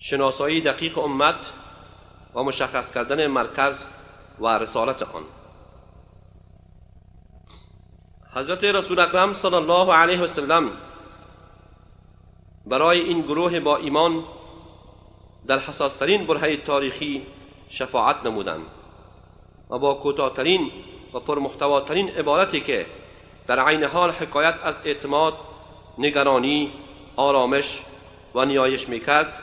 شناسایی دقیق امت و مشخص کردن مرکز و رسالت آن. حضرت رسول اکرم صلی الله علیه و سلم برای این گروه با ایمان در حساسترین برهه تاریخی شفاعت نمودند و با کوتاه‌ترین و پرمحتواترین عبارتی که در عین حال حکایت از اعتماد، نگرانی، آرامش و نیایش میکرد،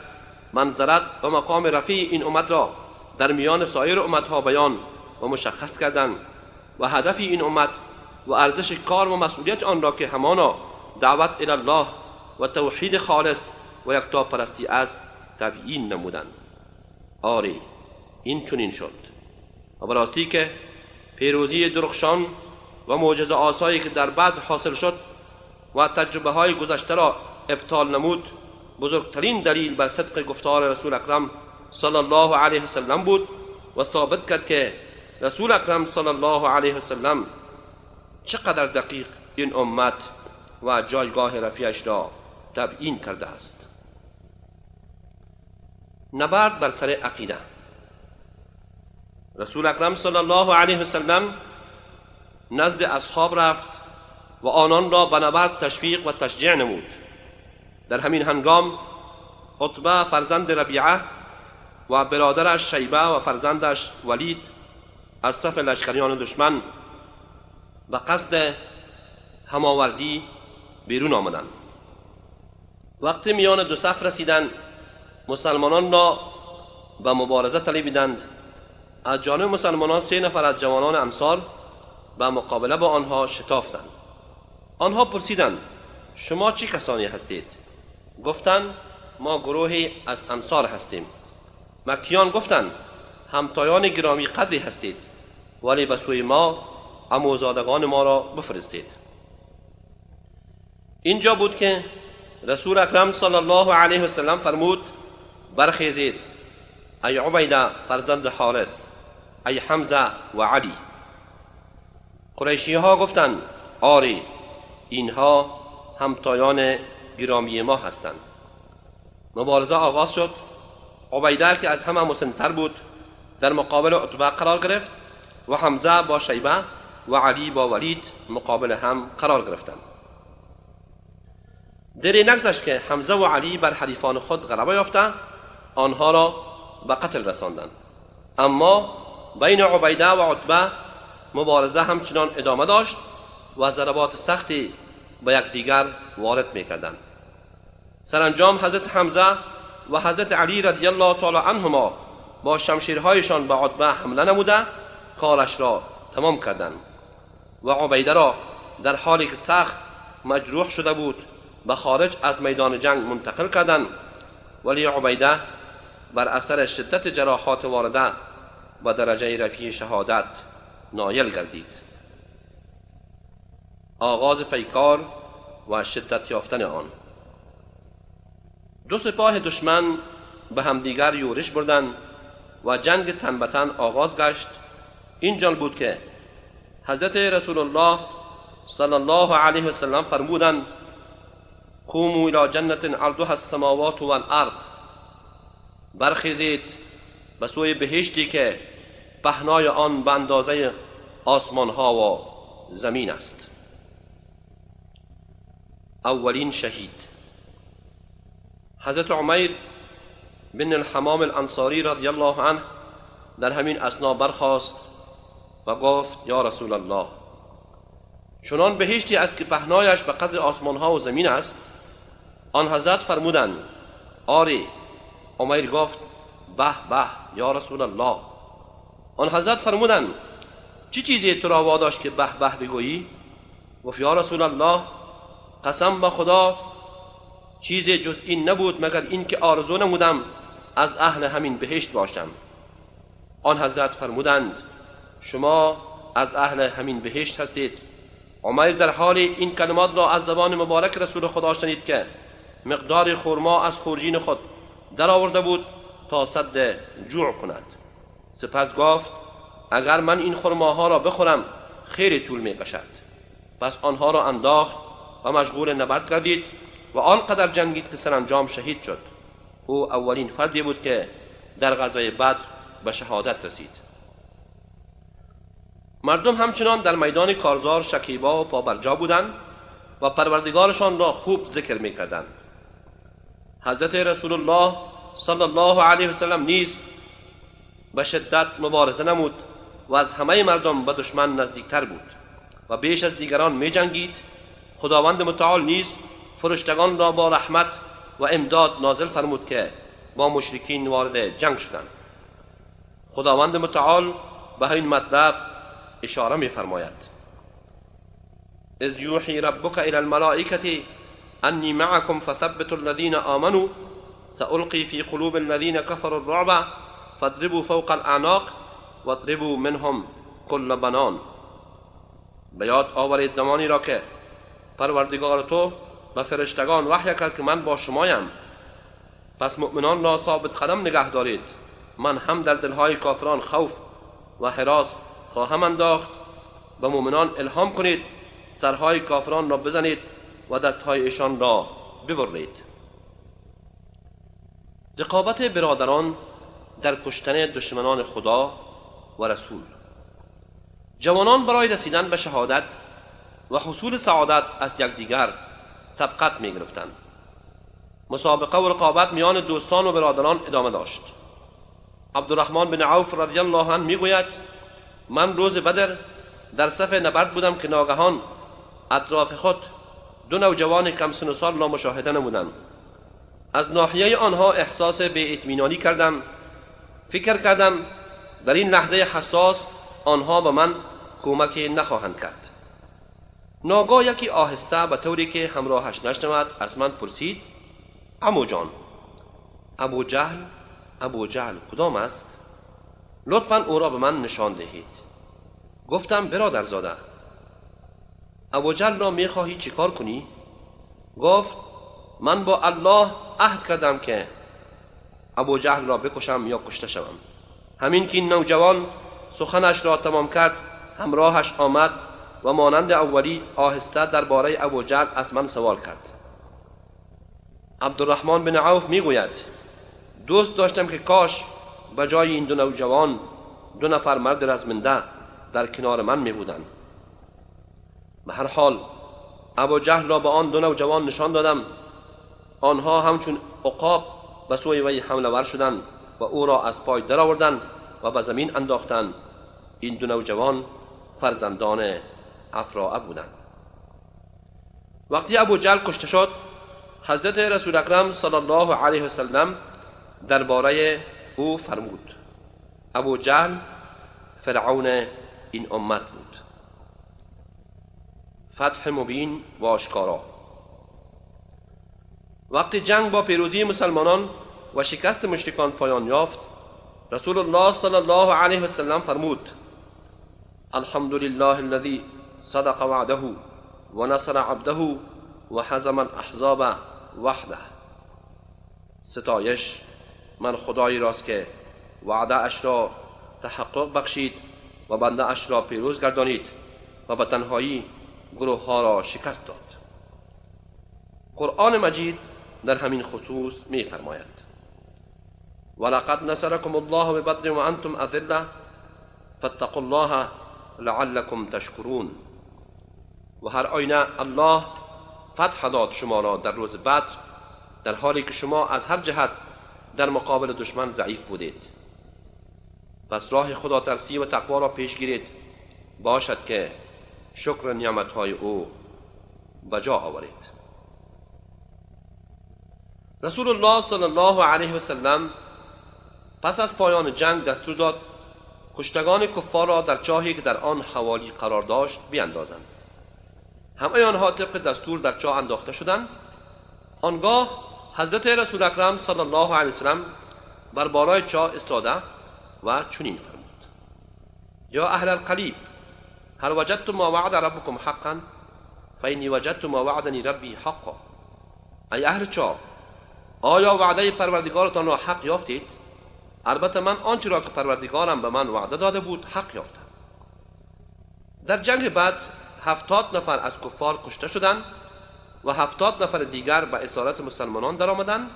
منزلت و مقام رفیع این امت را در میان سایر امتها بیان و مشخص کردند و هدف این امت و ارزش کار و مسئولیت آن را که همانا دعوت الی الله و توحید خالص و یکتاپرستی است تبیین نمودند. آری این چنین شد و براستی که پیروزی درخشان و معجزه آسایی که در بدر حاصل شد و تجربه های گذشته را ابطال نمود، بزرگترین دلیل بر صدق گفتار رسول اکرم صلی الله علیه وسلم بود و ثابت کرد که رسول اکرم صلی الله علیه وسلم چقدر دقیق این امت و جایگاه رفیعش را تبیین کرده است. نبرد بر سر عقیده. رسول اکرم صلی الله علیه وسلم نزد اصحاب رفت و آنان را به نبرد تشویق و تشجیع نمود. در همین هنگام عتبه فرزند ربیعه و برادرش شیبه و فرزندش ولید از صف لشکریان دشمن به قصد هماوردی بیرون آمدند. وقتی میان دو صف رسیدند، مسلمانان را به مبارزه طلبیدند. از جانب مسلمانان 3 نفر از جوانان انصار به مقابله با آنها شتافتند. آنها پرسیدند شما چه کسانی هستید؟ گفتند ما گروهی از انصار هستیم. مکیان گفتند همتایان گرامی قدری هستید، ولی به سوی ما عموزادگان ما را بفرستید. اینجا بود که رسول اکرم صلی الله علیه وسلم فرمود برخیزید ای عبیده فرزند حارث، ای حمزه و علی. قریشی ها گفتند آری اینها همتایان گرامی ما هستند. مبارزه آغاز شد. عبیده که از همه مسن‌تر بود در مقابل عتبه قرار گرفت و حمزه با شیبه و علی با ولید مقابل هم قرار گرفتند. دری نگذشت که حمزه و علی بر حریفان خود غلبه یافته آنها را به قتل رساندند. اما بین عبیده و عتبه مبارزه همچنان ادامه داشت و ضربات سختی به یکدیگر وارد می‌کردند. سرانجام حضرت حمزه و حضرت علی رضی الله تعالی عنهما با شمشیرهایشان به عتبه حمله نموده کارش را تمام کردند و عبیده را در حالی که سخت مجروح شده بود به خارج از میدان جنگ منتقل کردند، ولی عبیده بر اثر شدت جراحات وارده و درجه رفیع شهادت نایل گردید. آغاز پیکار و شدت یافتن آن. دو سپاه دشمن به همدیگر یورش بردند و جنگ تن به تن آغاز گشت. اینجا بود که حضرت رسول الله صلی الله علیه وسلم فرمودند قوموا الی جنت عرضها السماوات والارض، برخیزید به سوی بهشتی که پهنای آن به اندازه آسمان ها و زمین است. اولین شهید حضرت عمیر بن الحمام الانصاری رضی الله عنه در همین اثنا برخاست و گفت یا رسول الله، چنان بهشتی است که پهنایش به قدر آسمان ها و زمین است؟ آن حضرت فرمودند آری. عمیر گفت به به یا رسول الله. آن حضرت فرمودند چه چیزی تو را واداشت که به به بگویی؟ گفت یا رسول الله، قسم به خدا چیزی جز این نبود مگر این که آرزو نمودم از اهل همین بهشت باشم. آن حضرت فرمودند شما از اهل همین بهشت هستید. عمیر در حال این کلمات را از زبان مبارک رسول خدا شنید که مقدار خرما از خورجین خود در آورده بود تا سد جوع کند. سپس گفت اگر من این خرماها را بخورم خیلی طول می کشد. پس آنها را انداخت و مشغول نبرد گردید و آنقدر جنگید که سرانجام شهید شد. او اولین فردی بود که در غزوه بدر به شهادت رسید. مردم همچنان در میدان کارزار شکیبا و پابرجا بودند و پروردگارشان را خوب ذکر می‌کردند. حضرت رسول الله صلی الله علیه و سلم نیز به شدت مبارزه نمود و از همه مردم به دشمن نزدیکتر بود و بیش از دیگران می جنگید. خداوند متعال نیز فرشتگان را با رحمت و امداد نازل فرمود که با مشرکین وارد جنگ شدند. خداوند متعال به این مطلب اشاره می فرماید: اذ یوحی ربک الی الملائکة انی معکم فثبتوا الذین آمنوا سألقی فی قلوب الذین کفروا الرعب فاضربوا فوق الاعناق واضربوا منهم کل بنان. به یاد آورید زمانی را که پروردگار تو به فرشتگان وحی کرد که من با شمایم، پس مؤمنان را ثابت قدم نگه دارید. من هم در دلهای کافران خوف و هراس خواهم انداخت. به مؤمنان الهام کنید سرهای کافران را بزنید و دستهای ایشان را ببرید. رقابت برادران در کشتن دشمنان خدا و رسول. جوانان برای رسیدن به شهادت و حصول سعادت از یکدیگر سبقت می گرفتند. مسابقه و رقابت میان دوستان و برادران ادامه داشت. عبدالرحمن بن عوف رضی الله عنه می گوید: من روز بدر در صف نبرد بودم که ناگهان اطراف خود دو نوجوان کم سن و سال را مشاهده نمودند. از ناحیه آنها احساس بی اطمینانی کردم. فکر کردم در این لحظه حساس آنها به من کمکی نخواهند کرد. ناگاه یکی آهسته به طوری که همراهش نشنود از من پرسید: عمو جان، ابو جهل کدام است؟ لطفاً او را به من نشان دهید. گفتم: برادرزاده، ابو جهل را میخواهی چیکار کنی؟ گفت: من با الله عهد کردم که ابو جهل را بکشم یا کشته شوم. همین که این نوجوان سخنش را تمام کرد، همراهش آمد و مانند اولی آهسته درباره ابو جهل از من سوال کرد. عبدالرحمن بن عوف میگوید: دوست داشتم که کاش به جای این دو نوجوان 2 نفر مرد رزمنده در کنار من می بودند. به هر حال ابو جهل را به آن 2 نوجوان نشان دادم. آنها همچون عقاب به سوی وی حمله ور شدند و او را از پای درآوردند و به زمین انداختند. این 2 نوجوان فرزندان افراع بودند. وقتی ابو جهل کشته شد، حضرت رسول اکرم صلی الله علیه و سلم درباره او فرمود: ابو جهل فرعون این امت بود. فتح مبین و آشکارا. وقتی جنگ با پیروزی مسلمانان و شکست مشرکان پایان یافت، رسول الله صلی الله علیه و سلم فرمود: الحمد لله الذي صدق وعده و نصر عبده و هزم الاحزاب وحده. ستایش من خدایی راست که وعده اش را تحقق بخشید و بنده اش را پیروز گردانید و به تنهایی گروه ها را شکست داد. قرآن مجید در همین خصوص می فرماید: ولقد نصركم الله ببدر وانتم اذله فاتقوا الله لعلكم تشکرون. و هر آینه الله فتح داد شما را در روز بدر، در حالی که شما از هر جهت در مقابل دشمن ضعیف بودید. پس راه خدا ترسی و تقوا را پیش گیرید، باشد که شکر نعمتهای او بجا آورید. رسول الله صلی الله علیه و سلم پس از پایان جنگ دستور داد کشتگان کفار را در چاهی که در آن حوالی قرار داشت بیاندازند. همه آنها طبق دستور در چاه انداخته شدند. آنگاه حضرت رسول اکرم صلی الله علیه و سلم بر بالای چاه ایستاده و چنین فرمود: یا اهل القلیب، هل وجدتم ما وعد ربکم حقا فانی وجدت ما وعدنی ربی حقا. ای اهل چاه، آیا وعده پروردگارتان را حق یافتید؟ البته من آنچه را که پروردگارم به من وعده داده بود حق یافتم. در جنگ بعد 70 نفر از کفار کشته شدند و 70 نفر دیگر به اسارت مسلمانان در آمدند.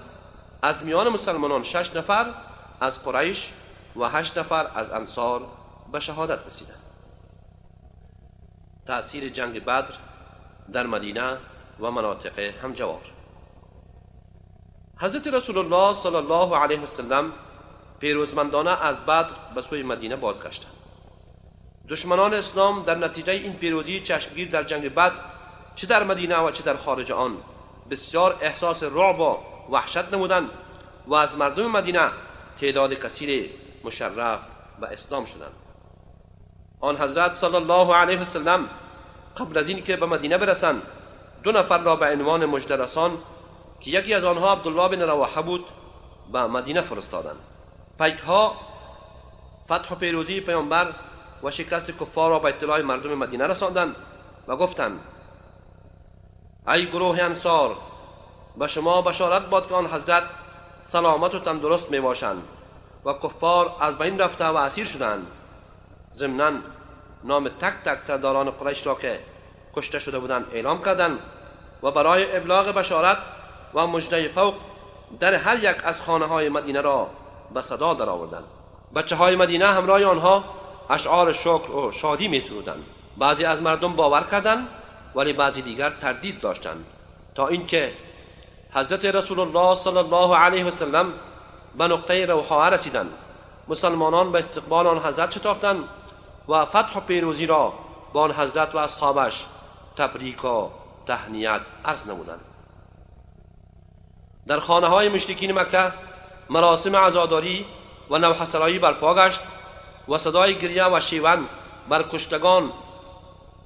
از میان مسلمانان 6 نفر از قریش و 8 نفر از انصار به شهادت رسیدند. تأثیر جنگ بدر در مدینه و مناطق همجوار. حضرت رسول الله صلی الله علیه و سلم پیروزمندانه از بدر به سوی مدینه بازگشتند. دشمنان اسلام در نتیجه این پیروزی چشمگیر در جنگ بدر چه در مدینه و چه در خارج آن بسیار احساس رعب و وحشت نمودند و از مردم مدینه تعداد کثیر مشرف به اسلام شدند. آن حضرت صلی الله علیه و سلم قبل از این که به مدینه برسند 2 نفر را به عنوان مژده رسان که یکی از آنها عبدالله بن رواحه بود به مدینه فرستادند. پیکها فتح و پیروزی پیامبر و شکست کفار را به اطلاع مردم مدینه رساندند و گفتند: ای گروه انصار، به شما بشارت باد که آن حضرت سلامت و تندرست می باشند و کفار از بین رفته و اسیر شدند. ضمناً نام تک تک سرداران قریش را که کشته شده بودند اعلام کردند و برای ابلاغ بشارت و مژده فوق در هر یک از خانه های مدینه را به صدا درآوردند. بچه های مدینه همراه آنها اشعار شکر و شادی می سرودند. بعضی از مردم باور کردند ولی بعضی دیگر تردید داشتند تا اینکه حضرت رسول الله صلی الله علیه و سلم به نقطه روحا رسیدند. مسلمانان به استقبال آن حضرت شتافتند و فتح و پیروزی را با آن حضرت و اصحابش تبریک و تهنیت عرض نمودند. در خانه های مشرکین مکه مراسم عزاداری و نوحسرایی برپا گشت و صدای گریه و شیون بر کشتگان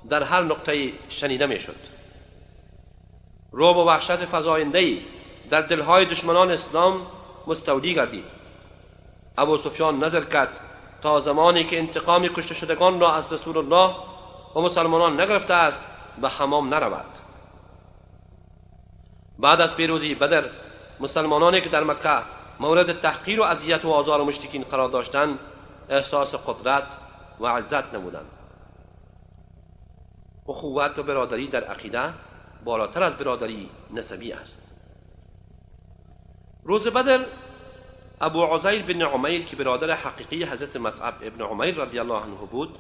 در هر نقطه شنیده می شد. رعب و وحشت فزاینده‌ای در دلهای دشمنان اسلام مستولی گردید. ابو سفیان نظر کرد تا زمانی که انتقام کشته شدگان را از رسول الله و مسلمانان نگرفته است به حمام نرود. بعد از پیروزی بدر مسلمانانی که در مکه مورد تحقیر و اذیت و آزار مشرکین قرار داشتند احساس قدرت و عزت نمودند. اخوت و برادری در عقیده بالاتر از برادری نسبی است. روز بدر ابو عزیر بن عمیر که برادر حقیقی حضرت مصعب ابن عمیر رضی الله عنه بود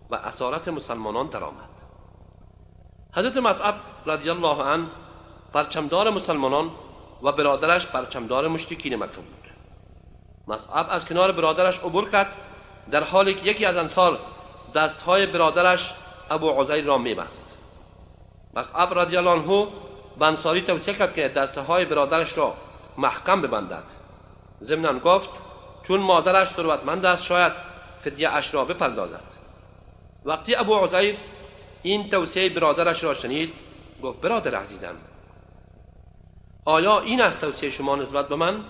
و اسارت مسلمانان درآمد. حضرت مصعب رضی الله عنه پرچمدار مسلمانان و برادرش پرچمدار مشرکین مکه بود. مصعب از کنار برادرش عبور کرد در حالی که یکی از انصار دستهای برادرش ابو عزیر را میبست. مصعب رضی الله عنه به انصاری توصیه کرد که دستهای برادرش را محکم ببندد. ضمناً گفت چون مادرش ثروتمند است شاید فدیه اش را بپردازد. وقتی ابو عزیر این توصیه برادرش را شنید گفت: برادر عزیزم، آیا این است توصیه شما نسبت به من؟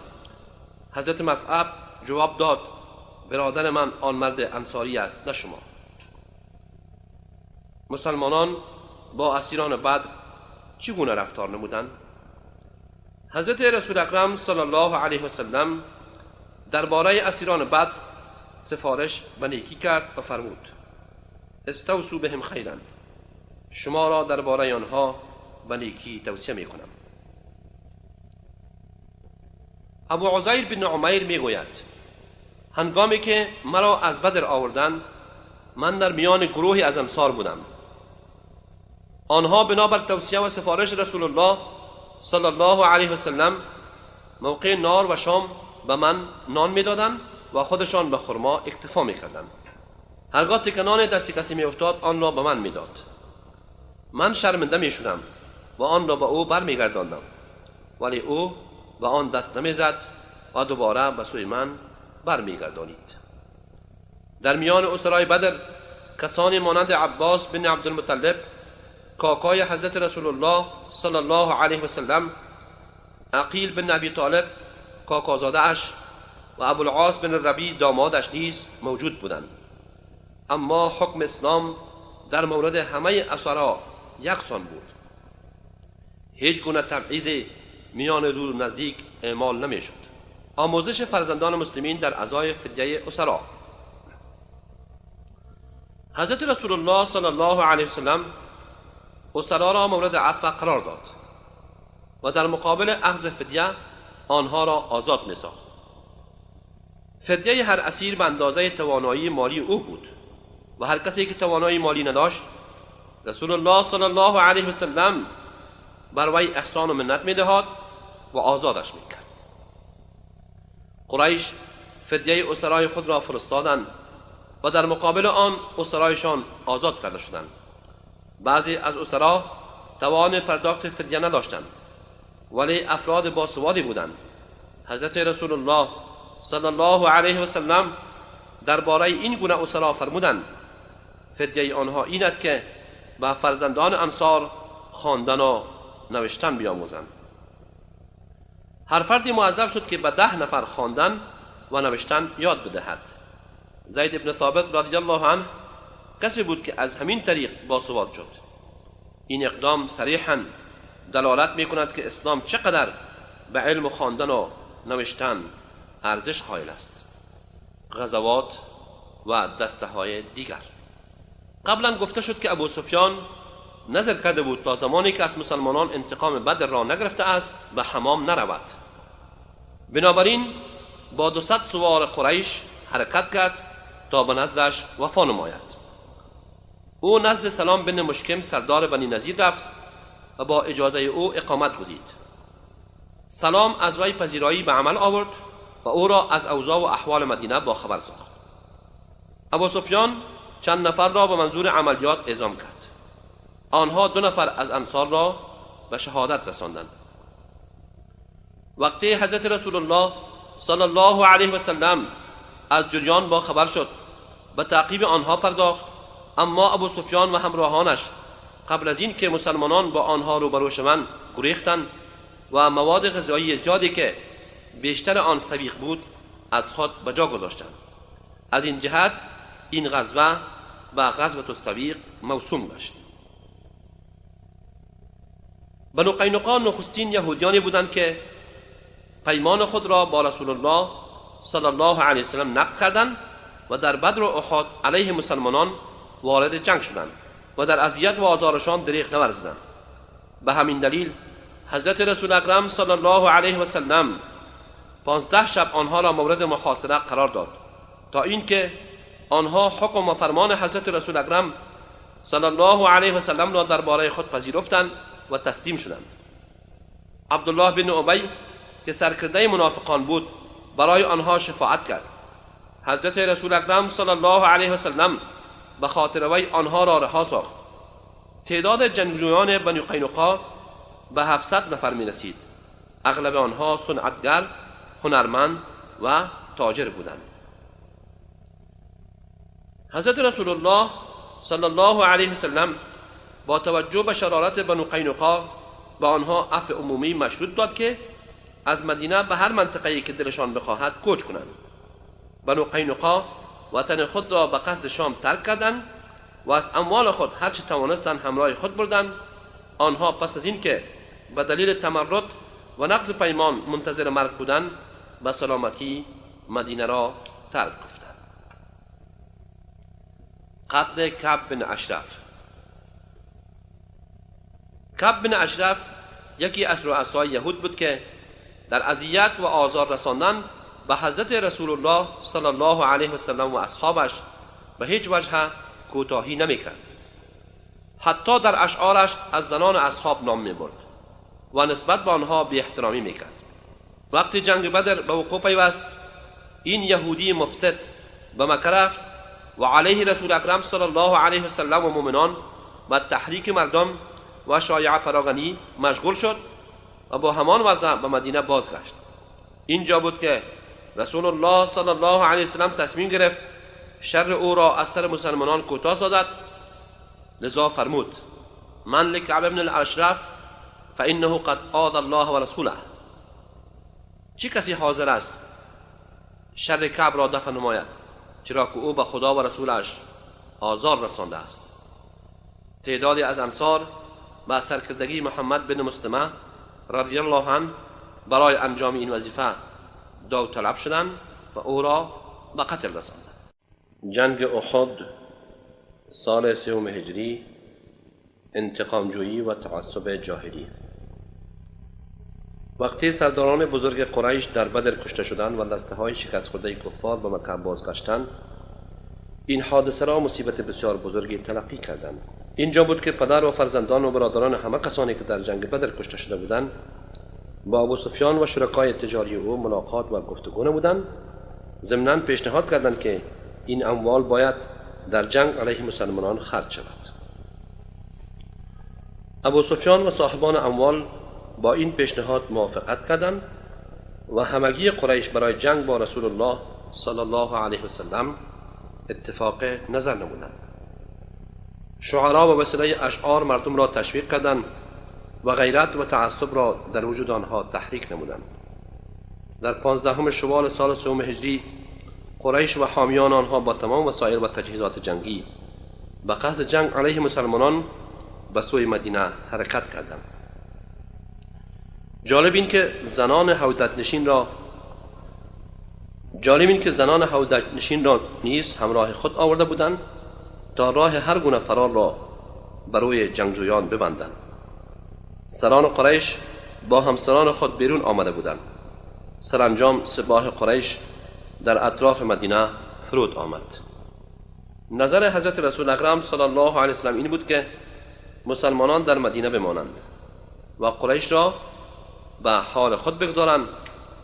حضرت مصعب جواب داد: برادر من آن مرد انصاری است نه شما. مسلمانان با اسیران بدر چگونه رفتار نمودند؟ حضرت رسول اکرم صلی الله علیه و سلم درباره اسیران بدر سفارش به نیکی کرد و فرمود: استوصوا بهم خیرا، شما را درباره آنها به نیکی توصیه می کنم. ابو عزیر بن عمیر می گوید: هنگامی که مرا از بدر آوردند من در میان گروهی از انصار بودم. آنها بنابر توصیه و سفارش رسول الله صلی الله علیه و سلم موقع نار و شام به من نان میدادند و خودشان به خرما اکتفا میکردند. هرگاه تکه نان دست کسی میافتاد آن را به من میداد. من شرمنده میشدم و آن را به او برمیگرداندم، ولی او به آن دست نمیزد و دوباره به سوی من برمیگردانید. در میان اسرای بدر کسانی مانند عباس بن عبدالمطلب کاکای حضرت رسول الله صلی الله علیه و سلم، عقیل بن ابی طالب کاکازاده اش و ابوالعاص بن ربیع دامادش نیز موجود بودند. اما حکم اسلام در مورد همه اسرا یکسان بود. هیچ گونه تبعیض میان دور و نزدیک اعمال نمی شد. آموزش فرزندان مسلمین در ازای فدیه اسرا. حضرت رسول الله صلی الله علیه و سلم اسرا را مورد عفو قرار داد و در مقابل اخذ فدیه آنها را آزاد می ساخت. فدیه هر اسیر به اندازه توانایی مالی او بود و هر کسی که توانایی مالی نداشت رسول الله صلی الله علیه و سلم بر وی احسان و منت می دهد و آزادش می کرد. قریش فدیه اسرای خود را فرستادند و در مقابل آن اسرایشان آزاد کرده شدند. بعضی از اسرا توان پرداخت فدیه نداشتند ولی افراد باسوادی بودند. حضرت رسول الله صلی الله علیه و سلم درباره این گونه اسرا فرمودند فدیه آنها این است که به فرزندان انصار خواندن و نوشتن بیاموزند. هر فردی موظف شد که به 10 نفر خواندن و نوشتن یاد بدهد. زید بن ثابت رضی الله عنه کسی بود که از همین طریق باسواد شد. این اقدام صریحاً دلالت می کند که اسلام چقدر به علم خواندن و نوشتن ارزش قائل است. غزوات و دسته های دیگر. قبلا گفته شد که ابو سفیان نظر کرده بود تا زمانی که از مسلمانان انتقام بدر را نگرفته است به حمام نرود. بنابراین با 200 سوار قریش حرکت کرد تا به نزدش وفا نماید. او نزد سلام بن مشکم سردار بنی نظیر رفت و با اجازه او اقامت گزید. سلام از وی پذیرایی به عمل آورد و او را از اوضاع و احوال مدینه با خبر ساخت. ابو سفیان چند نفر را به منظور عملیات اعزام کرد. آنها 2 نفر از انصار را به شهادت رساندند. وقتی حضرت رسول الله صلی الله علیه و سلم از جریان با خبر شد به تعقیب آنها پرداخت، اما ابو سفیان و همراهانش قبل از این که مسلمانان با آنها روبرو شوند گریختند و مواد غذایی زیادی که بیشتر آن سویق بود از خود به جا گذاشتند. از این جهت این غزوه به غزوه السویق موسوم گشت. بنو قینقاع نخستین یهودیانی بودند که پیمان خود را با رسول الله صلی الله علیه وسلم نقض کردند و در بدر و احد علیه مسلمانان وارد جنگ شدند و در اذیت و آزارشان دریغ نورزیدند. به همین دلیل حضرت رسول اکرم صلی الله علیه و سلم 15 شب آنها را مورد محاصره قرار داد تا اینکه آنها حکم و فرمان حضرت رسول اکرم صلی الله علیه و سلم را درباره خود پذیرفتند و تسلیم شدند. عبدالله بن ابی که سرکرده منافقان بود برای آنها شفاعت کرد. حضرت رسول اکرم صلی الله علیه و سلم به خاطر وی آنها را رها ساخت. تعداد جنگجویان بنی قینقاع به 700 نفر می رسید. اغلب آنها صنعتگر، هنرمند و تاجر بودند. حضرت رسول الله صلی الله علیه و سلم با توجه به شرارت بنو قینقاع به آنها عفو عمومی مشروط داد که از مدینه به هر منطقه‌ای که دلشان بخواهد کوچ کنند. بنو قینقاع وطن خود را به قصد شام ترک کردند و از اموال خود هر چه توانستند همراه خود بردند. آنها پس از این که به دلیل تمرد و نقض پیمان منتظر مرگ بودند به سلامتی مدینه را ترک گفتند. قتل کعب بن اشرف. کعب بن اشرف یکی از رؤسای یهود بود که در اذیت و آزار رساندن به حضرت رسول الله صلی الله علیه و سلم و اصحابش به هیچ وجه کوتاهی نمیکرد. حتی در اشعارش از زنان اصحاب نام میبرد و نسبت به آنها بی احترامی میکرد. وقتی جنگ بدر به وقوع پیوست این یهودی مفسد به مکه رفت و علیه رسول اکرم صلی الله علیه و سلم و مؤمنان به تحریک مردم و شایعه فراگنی مشغول شد و با همان وضع به مدینه بازگشت. اینجا بود که رسول الله صلی الله علیه وسلم تصمیم گرفت شر او را از سر مسلمانان کوتاه سازد. لذا فرمود: من لکعب بن الاشرف فانه قد آذى الله و رسوله. چه کسی حاضر است شر کعب را دفع نماید، چرا که او به خدا و رسولش آزار رسانده است. تعدادی از انصار با سرکردگی محمد بن مسلمه رضی الله عنه برای انجام این وظیفه داوطلب شدند و او را به قتل رساندند. جنگ احد سال 3 هجری، انتقام جویی و تعصب جاهلی. وقتی سرداران بزرگ قریش در بدر کشته شدند و دسته‌های شکست خورده کفار به مکه بازگشتند، این حادثه را مصیبت بسیار بزرگی تلقی کردند. اینجا بود که پدر و فرزندان و برادران همه کسانی که در جنگ بدر کشته شده بودند با ابو سفیان و شرکای تجاری او ملاقات و گفتگو نمودند. ضمناً پیشنهاد کردند که این اموال باید در جنگ علیه مسلمانان خرج شود. ابو سفیان و صاحبان اموال با این پیشنهاد موافقت کردند و همگی قریش برای جنگ با رسول الله صلی الله علیه و سلم اتفاق نظر نمودند. شعرا و وسیله اشعار مردم را تشویق کردند و غیرت و تعصب را در وجود آنها تحریک نمودند. در 15 شوال سال 3 هجری قریش و حامیان آنها با تمام وسایل و تجهیزات جنگی به قصد جنگ علیه مسلمانان به سوی مدینه حرکت کردند. جالب این که زنان هودج نشین را نیز همراه خود آورده بودند تا راه هر گونه فرار را بروی جنگجویان ببندند. سران قریش با همسران خود بیرون آمده بودند. سرانجام سپاه قریش در اطراف مدینه فرود آمد. نظر حضرت رسول اکرم صلی الله علیه وسلم این بود که مسلمانان در مدینه بمانند و قریش را به حال خود بگذارند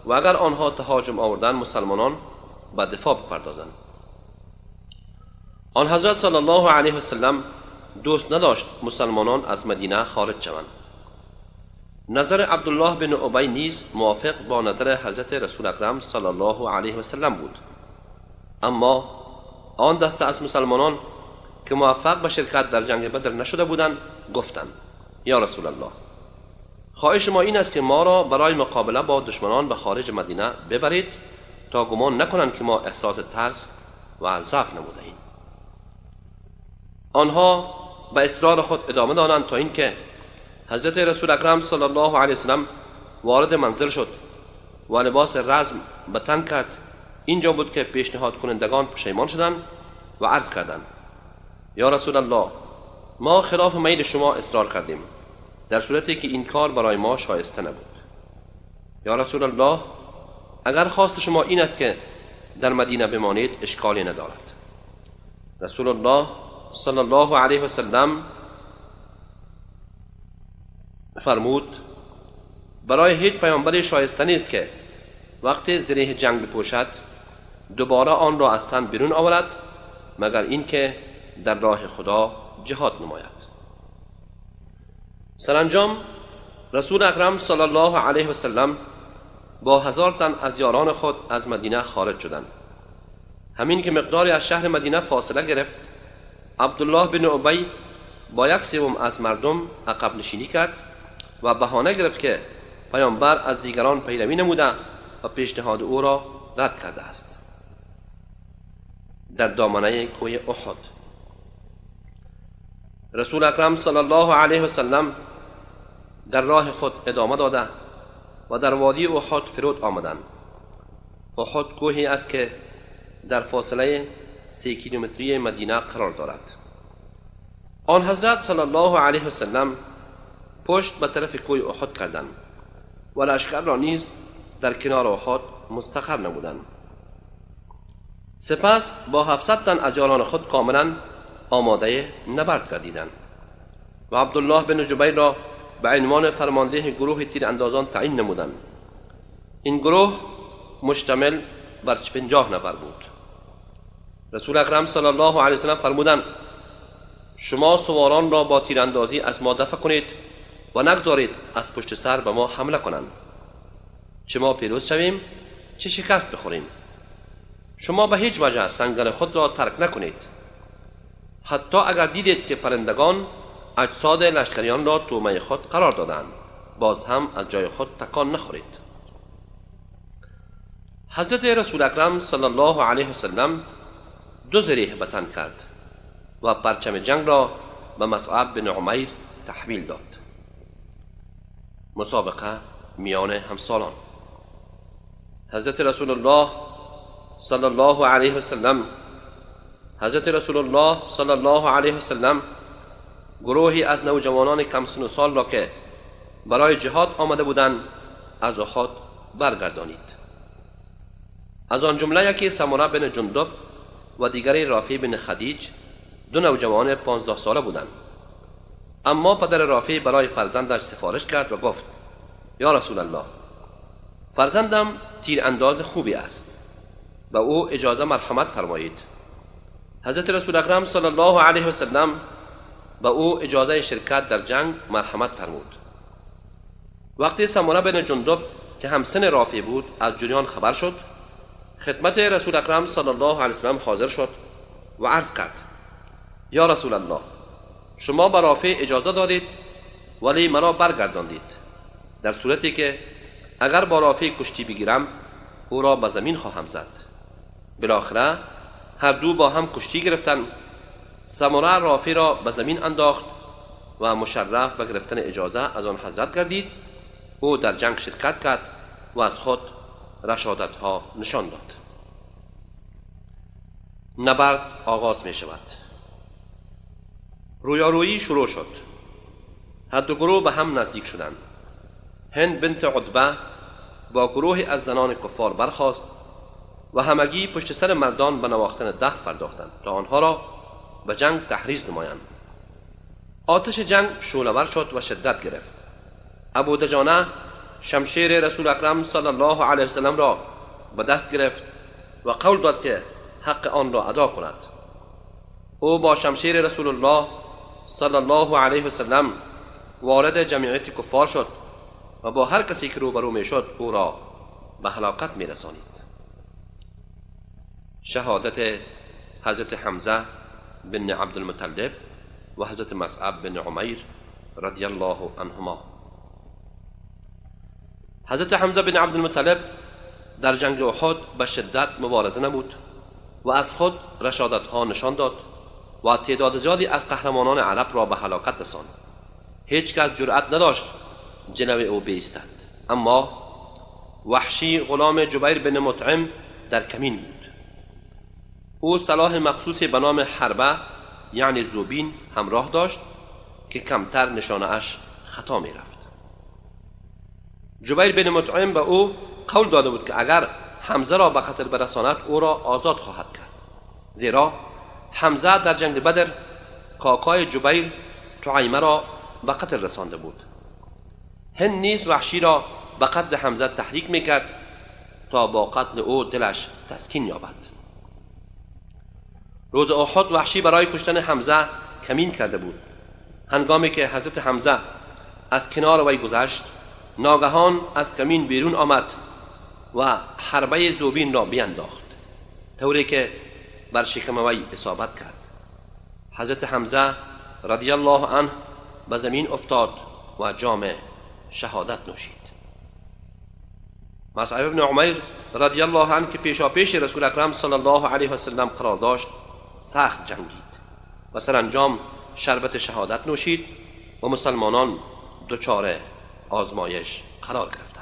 و اگر آنها تهاجم آوردند مسلمانان به دفاع بپردازند. آن حضرت صلی الله علیه وسلم دوست نداشت مسلمانان از مدینه خارج شوند. نظر عبدالله بن ابی نیز موافق با نظر حضرت رسول اکرم صلی الله علیه وسلم بود، اما آن دسته از مسلمانان که موفق به شرکت در جنگ بدر نشده بودند گفتند: یا رسول الله، خواهش ما این است که ما را برای مقابله با دشمنان به خارج مدینه ببرید تا گمان نکنند که ما احساس ترس و ضعف نموده ایم. آنها به اصرار خود ادامه دادند تا اینکه حضرت رسول اکرم صلی الله علیه وسلم وارد منزل شد و لباس رزم به تن کرد. اینجا بود که پیشنهاد کنندگان پشیمان شدند و عرض کردند: یا رسول الله، ما خلاف میل شما اصرار کردیم در صورتی که این کار برای ما شایسته نبود. یا رسول الله، اگر خواست شما این است که در مدینه بمانید اشکالی ندارد. رسول الله صلی الله علیه و سلم فرمود: برای هیچ پیامبری شایسته نیست که وقتی زره جنگ بپوشد دوباره آن را از تن بیرون آورد مگر اینکه در راه خدا جهاد نماید. سرانجام رسول اکرم صلی الله علیه و سلم با 1000 تن از یاران خود از مدینه خارج شدند. همین که مقداری از شهر مدینه فاصله گرفت، عبدالله بن ابی با 1/3 از مردم عقب نشینی کرد و بهانه گرفت که پیامبر از دیگران پیروی نموده و پیشنهاد او را رد کرده است. در دامنه کوه احد رسول اکرم صلی الله علیه و سلم در راه خود ادامه داده و در وادی احد فرود آمدند. احد کوهی است که در فاصله 3 کیلومتری مدینه قرار دارد. آن حضرت صلی الله علیه و سلم پشت به طرف کوه احد کردند و لشکر را نیز در کنار احد مستقر نمودند. سپس با 700 تن از یاران خود کاملا آماده نبرد گردیدند و عبدالله بن جبیر را به عنوان فرمانده گروه تیراندازان تعیین نمودند. این گروه مشتمل بر 50 نفر بود. رسول اکرم صلی الله علیه و سلم فرمودند: شما سواران را با تیراندازی از ما دفع کنید و نگذارید از پشت سر به ما حمله کنند، چه ما پیروز شویم چه شکست بخوریم. شما به هیچ وجه سنگر خود را ترک نکنید، حتی اگر دیدید که پرندگان اجساد لشکریان را طعمه خود قرار دادند، باز هم از جای خود تکان نخورید. حضرت رسول اکرم صلی الله علیه و سلم 2 زره به تن کرد و پرچم جنگ را به مصعب بن عمیر تحویل داد. مسابقه میان همسالان. حضرت رسول الله صلی الله علیه و سلم گروهی از نوجوانان کم سن و سال را که برای جهاد آمده بودند از احد برگردانید. از آن جمله یکی سمره بن جندب و دیگری رافع بن خدیج، دو نوجوان 15 ساله بودند. اما پدر رافع برای فرزندش سفارش کرد و گفت: یا رسول الله، فرزندم تیر انداز خوبی است و او اجازه مرحمت فرمایید. حضرت رسول اکرم صلی الله علیه و سلم به او اجازه شرکت در جنگ مرحمت فرمود. وقتی سمره بن جندب که همسن رافع بود از جریان خبر شد، خدمت رسول اکرم صلی الله علیه و سلم حاضر شد و عرض کرد: یا رسول الله، شما به رافع اجازه دادید ولی مرا برگرداندید، در صورتی که اگر با رافع کشتی بگیرم او را به زمین خواهم زد. بالاخره هر دو با هم کشتی گرفتند. سمره رافع را به زمین انداخت و مشرف به گرفتن اجازه از آن حضرت گردید. او در جنگ شرکت کرد و از خود رشادت ها نشان داد. نبرد آغاز می شود. رویارویی شروع شد. هر دو گروه به هم نزدیک شدند. هند بنت عتبه با گروه از زنان کفار برخاست و همگی پشت سر مردان به نواختن ده پرداختند تا آنها را به جنگ تحریض نمایند. آتش جنگ شعله‌ور شد و شدت گرفت. ابو دجانه شمشیر رسول اکرم صلی الله علیه و سلم را به دست گرفت و قول داد که حق آن را ادا کند. او با شمشیر رسول الله صلی الله علیه و سلم وارد جمعیت کفار شد و با هر کسی که روبرو می شد او را به هلاکت می رسانید. شهادت حضرت حمزه بن عبدالمطلب و حضرت مصعب بن عمیر رضی الله عنهما. حضرت حمزه بن عبدالمطلب در جنگ احد به شدت مبارزه نمود و از خود رشادت ها نشان داد و تعداد زیادی از قهرمانان عرب را به هلاکت رساند. هیچ کس جرأت نداشت جلوی او بایستد. اما وحشی غلام جبیر بن مطعم در کمین بود. او سلاح مخصوصی به نام حربه یعنی زوبین همراه داشت که کمتر نشانه اش خطا می رفت. جبیر بن مطعم به او قول داده بود که اگر حمزه را به قتل برساند او را آزاد خواهد کرد، زیرا حمزه در جنگ بدر کاکای جبیر طعیمه را به قتل رسانده بود. هند نیز وحشی را به قتل حمزه تحریک میکرد تا با قتل او دلش تسکین یابد. روز احد وحشی برای کشتن حمزه کمین کرده بود. هنگامی که حضرت حمزه از کنار وی گذشت، ناگهان از کمین بیرون آمد و حربه زوبین را بینداخت، طوری که بر شکم وی اصابت کرد. حضرت حمزه رضی الله عنه به زمین افتاد و جام شهادت نوشید. مصعب بن عمیر رضی الله عنه که پیشاپیش رسول اکرم صلی الله علیه و سلم قرار داشت سخت جنگید و سرانجام شربت شهادت نوشید و مسلمانان دچار آزمایش قرار گرفتند.